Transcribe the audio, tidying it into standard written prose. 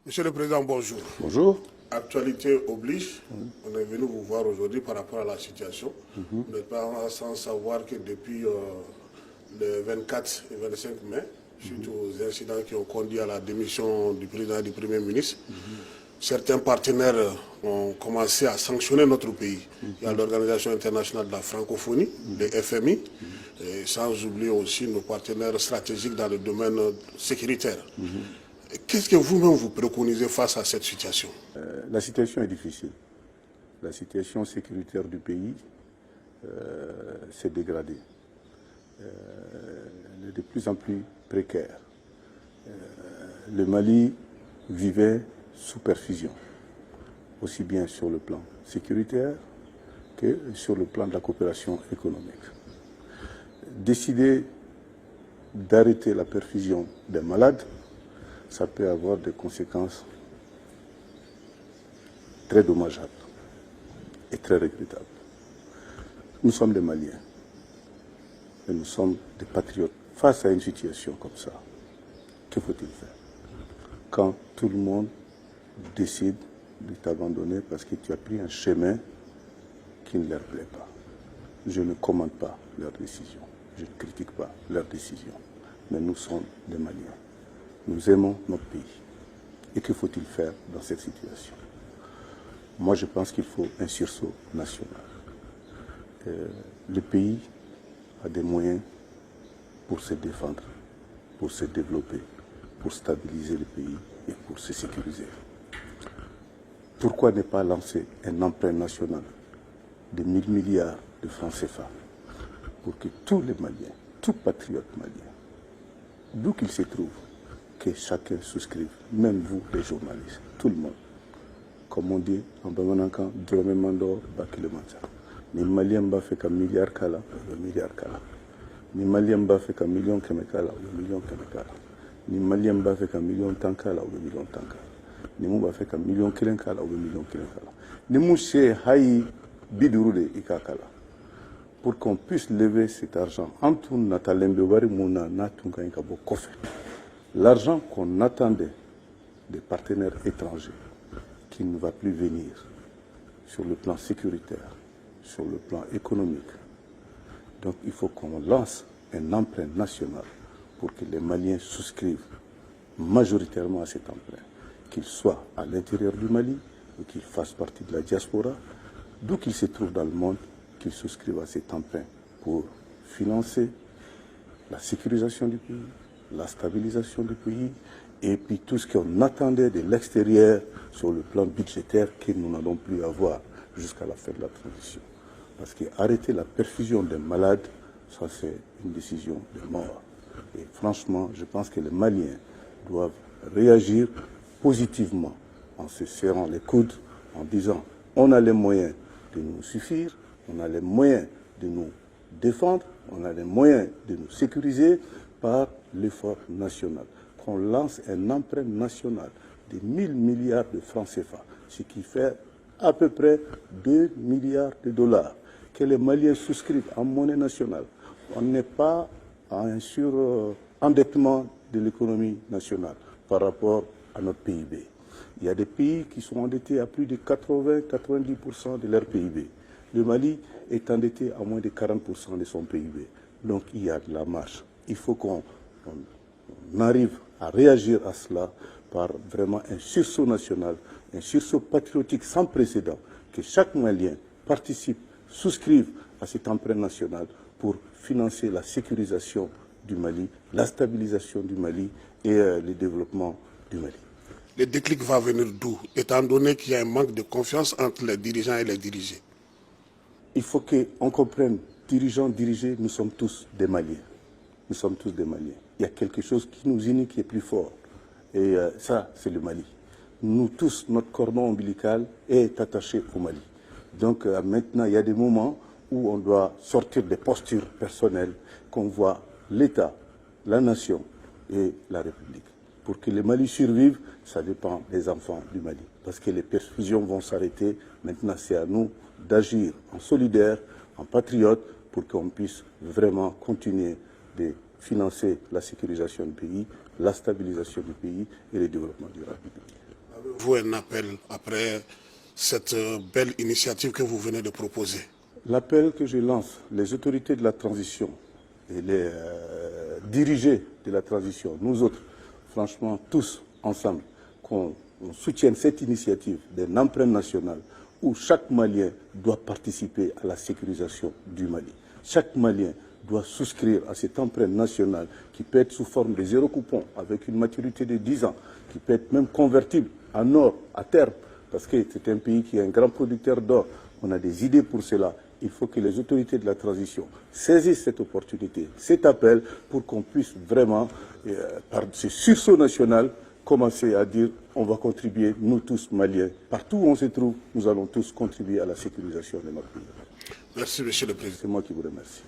Monsieur le Président, bonjour. Bonjour. Actualité oblige. On est venu vous voir aujourd'hui par rapport à la situation. Vous n'êtes pas sans savoir que depuis le 24 et 25 mai, suite aux incidents qui ont conduit à la démission du président et du Premier ministre, certains partenaires ont commencé à sanctionner notre pays. Il y a l'Organisation internationale de la francophonie, le FMI, et sans oublier aussi nos partenaires stratégiques dans le domaine sécuritaire. Qu'est-ce que vous-même vous préconisez face à cette situation? La situation est difficile. La situation sécuritaire du pays s'est dégradée. Elle est de plus en plus précaire. Le Mali vivait sous perfusion, aussi bien sur le plan sécuritaire que sur le plan de la coopération économique. Décider d'arrêter la perfusion des malades, ça peut avoir des conséquences très dommageables et très regrettables. Nous sommes des Maliens et nous sommes des patriotes. Face à une situation comme ça, que faut-il faire? Quand tout le monde décide de t'abandonner parce que tu as pris un chemin qui ne leur plaît pas. Je ne commande pas leurs décisions, je ne critique pas leurs décisions, mais nous sommes des Maliens. Nous aimons notre pays. Et que faut-il faire dans cette situation? Moi, je pense qu'il faut un sursaut national. Le pays a des moyens pour se défendre, pour se développer, pour stabiliser le pays et pour se sécuriser. Pourquoi ne pas lancer un emprunt national de 1000 milliards de francs CFA pour que tous les Maliens, tout patriote malien, d'où qu'il se trouve, que chacun souscrive, même vous les journalistes, tout le monde. Comme on dit en Bamanankan, Drome Mandor, Bakilemansa. Ni Malien ba fait qu'un milliard kala, le milliard kala. Ni Malien ba fait qu'un million kemekala, le million kemekala. Ni Malien ba fait qu'un million tankala, le million tankala. Ni mou ba fait qu'un million kilenkala, le million kilenkala. Ni mouché haï bidurude ikakala. Pour qu'on puisse lever cet argent, Antoun Natalembe Wari Mouna Natunga Inkabo Kofe. L'argent qu'on attendait des partenaires étrangers, qui ne va plus venir sur le plan sécuritaire, sur le plan économique. Donc il faut qu'on lance un emprunt national pour que les Maliens souscrivent majoritairement à cet emprunt, qu'ils soient à l'intérieur du Mali ou qu'ils fassent partie de la diaspora, d'où qu'ils se trouvent dans le monde, qu'ils souscrivent à cet emprunt pour financer la sécurisation du pays, la stabilisation du pays, et puis tout ce qu'on attendait de l'extérieur sur le plan budgétaire que nous n'allons plus avoir jusqu'à la fin de la transition. Parce qu'arrêter la perfusion des malades, ça c'est une décision de mort. Et franchement, je pense que les Maliens doivent réagir positivement en se serrant les coudes, en disant on a les moyens de nous suffire, on a les moyens de nous défendre, on a les moyens de nous sécuriser par l'effort national. Qu'on lance un emprunt national de 1000 milliards de francs CFA, ce qui fait à peu près 2 milliards de dollars, que les Maliens souscrivent en monnaie nationale. On n'est pas à un surendettement de l'économie nationale par rapport à notre PIB. Il y a des pays qui sont endettés à plus de 80-90% de leur PIB. Le Mali est endetté à moins de 40% de son PIB. Donc il y a de la marge. Il faut qu'on arrive à réagir à cela par vraiment un sursaut national, un sursaut patriotique sans précédent, que chaque Malien participe, souscrive à cet emprunt national pour financer la sécurisation du Mali, la stabilisation du Mali et le développement du Mali. Le déclic va venir d'où, étant donné qu'il y a un manque de confiance entre les dirigeants et les dirigés? Il faut qu'on comprenne, dirigeants, dirigés, nous sommes tous des Maliens. Nous sommes tous des Maliens. Il y a quelque chose qui nous unit, qui est plus fort. Et ça, c'est le Mali. Nous tous, notre cordon ombilical est attaché au Mali. Donc maintenant, il y a des moments où on doit sortir des postures personnelles, qu'on voit l'État, la nation et la République. Pour que le Mali survive, ça dépend des enfants du Mali. Parce que les perfusions vont s'arrêter. Maintenant, c'est à nous d'agir en solidaire, en patriote, pour qu'on puisse vraiment continuer de financer la sécurisation du pays, la stabilisation du pays et le développement durable du pays. Vous un appel après cette belle initiative que vous venez de proposer? L'appel que je lance, les autorités de la transition et les dirigés de la transition, nous autres, franchement, tous ensemble, qu'on soutienne cette initiative d'une empreinte nationale où chaque Malien doit participer à la sécurisation du Mali. Chaque Malien doit souscrire à cette empreinte nationale qui peut être sous forme de 0 coupon avec une maturité de 10 ans, qui peut être même convertible en or à terme, parce que c'est un pays qui est un grand producteur d'or. On a des idées pour cela. Il faut que les autorités de la transition saisissent cette opportunité, cet appel, pour qu'on puisse vraiment, par ce sursaut national, commencer à dire on va contribuer, nous tous Maliens, partout où on se trouve, nous allons tous contribuer à la sécurisation de notre pays. Merci, Monsieur le Président. C'est moi qui vous remercie.